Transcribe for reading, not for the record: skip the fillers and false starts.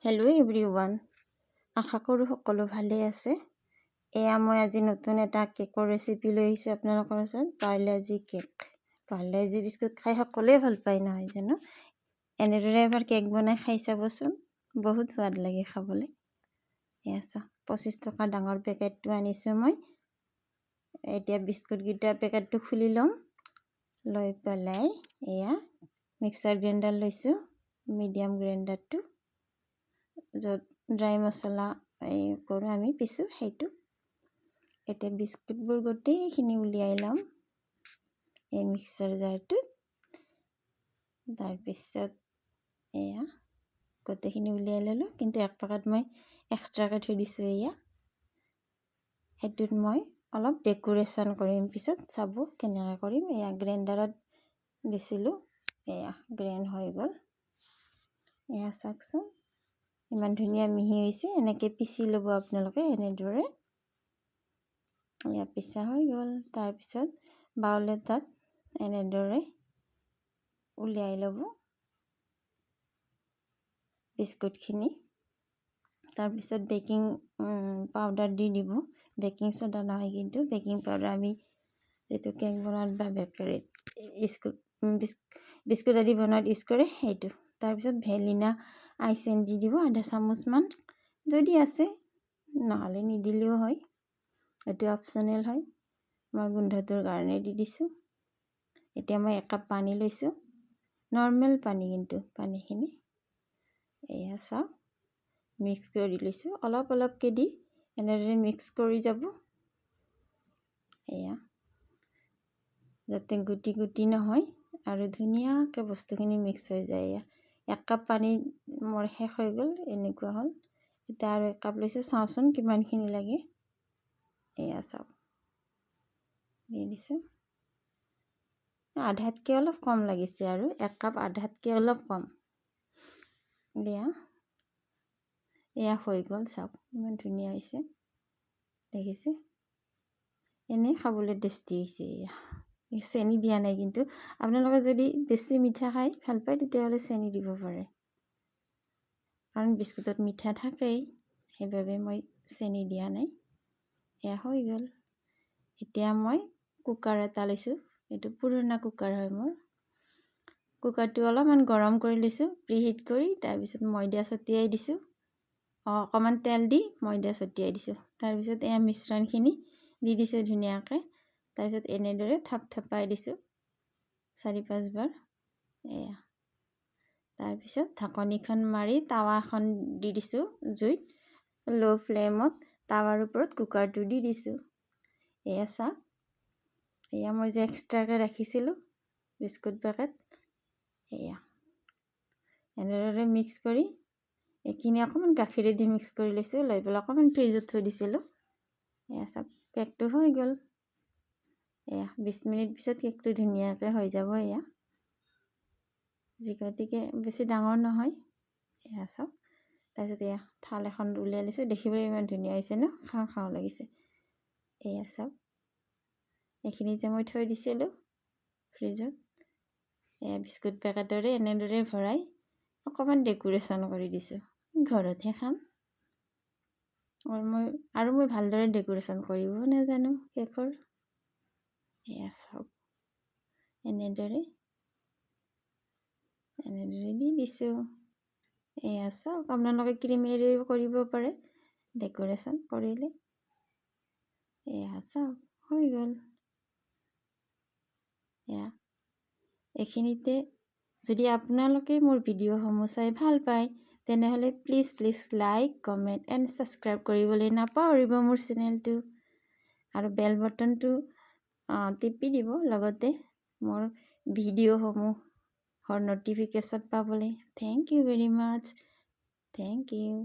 Hello' everyone, আশা কৰোঁ সকলো ভালেই আছে। এয়া মই আজি নতুন এটা কেকৰ ৰেচিপি লৈ আহিছোঁ আপোনালোকৰ ওচৰত। parl-G cake. parl-G বিস্কুট খাই সকলোৱে ভাল পায় নহয় জানো? এনেদৰে এবাৰ কেক বনাই খাই চাবচোন, বহুত সোৱাদ লাগে খাবলৈ। এয়া চাওক, 25 টকাৰ ডাঙৰ পেকেটটো আনিছোঁ মই। এতিয়া বিস্কুটকেইটা পেকেটটো খুলি ল'ম। লৈ পেলাই এয়া মিক্সাৰ গ্ৰাইণ্ডাৰ লৈছোঁ, মিডিয়াম গ্ৰাইণ্ডাৰটো, য'ত ড্ৰাই মছলা কৰোঁ আমি পিছোঁ সেইটো। এতিয়া বিস্কুটবোৰ গোটেইখিনি উলিয়াই ল'ম এই মিক্সাৰ জাৰটোত। তাৰপিছত এয়া গোটেইখিনি উলিয়াই ল'লোঁ, কিন্তু এক পেকেট মই এক্সট্ৰাকৈ থৈ দিছোঁ। এয়া সেইটোত মই অলপ ডেকোৰেশ্যন কৰিম, পিছত চাব কেনেকৈ কৰিম। এয়া গ্ৰাইণ্ডাৰত দিছিলোঁ, এয়া গ্ৰাইণ্ড হৈ গ'ল। এয়া চাওকচোন, ইমান ধুনীয়া মিহি হৈছে। এনেকৈ পিচি ল'ব আপোনালোকে এনেদৰে। এয়া পিচা হৈ গ'ল। তাৰপিছত বাউল এটাত এনেদৰে উলিয়াই ল'ব বিস্কুটখিনি। তাৰপিছত বেকিং পাউডাৰ দি দিব। বেকিং চ'ডা নহয় কিন্তু, বেকিং পাউডাৰ আমি যিটো কেক বনোৱাত বা বেকাৰীত বিস্কুট আদি বনোৱাত ইউজ কৰে সেইটো। তাৰপিছত ভেনিলা আইচেন দি দিব আধা চামুচমান, যদি আছে, নহ'লে নিদিলেও হয়, এইটো অপশ্যনেল হয়। মই গোন্ধটোৰ কাৰণে দি দিছোঁ। এতিয়া মই 1 কাপ পানী লৈছোঁ, নৰ্মেল পানী কিন্তু পানীখিনি। এয়া চাওক, মিক্স কৰি লৈছোঁ অলপ অলপকৈ দি, এনেদৰে মিক্স কৰি যাব। এয়া যাতে গুটি গুটি নহয় আৰু ধুনীয়াকৈ বস্তুখিনি মিক্স হৈ যায়। এয়া 1 কাপ পানী মোৰ শেষ হৈ গ'ল, এনেকুৱা হ'ল। এতিয়া আৰু 1 কাপ লৈছোঁ, চাওঁচোন কিমানখিনি লাগে। এয়া চাওক, দি দিছোঁ। আধাতকৈ অলপ কম লাগিছে, আৰু 1 কাপ আধাতকৈ অলপ কম। এয়া হৈ গ'ল, চাওক ইমান ধুনীয়া হৈছে, দেখিছে? এনেই খাবলৈ টেষ্টি হৈছে। এয়া চেনি দিয়া নাই, কিন্তু আপোনালোকে যদি বেছি মিঠা খাই ভাল পায় তেতিয়াহ'লে চেনি দিব পাৰে, কাৰণ বিস্কুটত মিঠা থাকেই, সেইবাবে মই চেনি দিয়া নাই। এয়া হৈ গ'ল। এতিয়া মই কুকাৰ এটা লৈছোঁ, এইটো পুৰণা কুকাৰ হয় মোৰ। কুকাৰটো অলপমান গৰম কৰি লৈছোঁ, প্ৰিহিট কৰি। তাৰপিছত ময়দা ছটিয়াই দিছোঁ, অকণমান তেল দি ময়দা ছটিয়াই দিছোঁ। তাৰপিছত এয়া মিশ্ৰণখিনি দি দিছোঁ ধুনীয়াকৈ। তাৰপিছত এনেদৰে থপথপাই দিছোঁ 4-5 বাৰ। এয়া তাৰপিছত ঢাকনিখন মাৰি টাৱাখন দি দিছোঁ জুইত, ল' ফ্লেমত। টাৱাৰ ওপৰত কুকাৰটো দি দিছোঁ। এয়া চাওক, এয়া মই যে এক্সট্ৰাকৈ ৰাখিছিলোঁ বিস্কুট পেকেট, এয়া এনেদৰে মিক্স কৰি, এইখিনি অকণমান গাখীৰেদি মিক্স কৰি লৈছোঁ, লৈ পেলাই অকণমান ফ্ৰিজত থৈ দিছিলোঁ। এয়া চাওক, কেকটো হৈ গ'ল। এয়া 20 মিনিট পিছত কেকটো ধুনীয়াকৈ হৈ যাব। এয়া গতিকে বেছি ডাঙৰ নহয়। এয়া চাওক, তাৰপিছত এয়া থাল এখন উলিয়াই লৈছোঁ, দেখিবলৈ ইমান ধুনীয়া হৈছে ন, খাওঁ খাওঁ লাগিছে। এয়া চাওক, এইখিনি যে মই থৈ দিছিলোঁ ফ্ৰিজত, এয়া বিস্কুট পেকেটৰে এনেদৰে ভৰাই অকণমান ডেকোৰেশ্যন কৰি দিছোঁ। ঘৰতহে খাম, আৰু মই ভালদৰে ডেকোৰেশ্যন কৰিবও নাজানো কেকৰ। এয়া চাওক, এনেদৰে দি দিছোঁ। এয়া চাওক, আপোনালোকে ক্ৰীমেৰেও কৰিব পাৰে ডেকোৰেশ্যন কৰিলে। এয়া চাওক, হৈ গ'ল। এয়া এইখিনিতে, যদি আপোনালোকে মোৰ ভিডিঅ'সমূহ চাই ভাল পায় তেনেহ'লে please like, comment and subscribe কৰিবলৈ নাপাহৰিব মোৰ চেনেলটো, আৰু বেল বটনটো টিপি দিব লগতে মোৰ ভিডিঅ'সমূহৰ ন'টিফিকেশ্যন পাবলৈ। Thank you very much, thank U.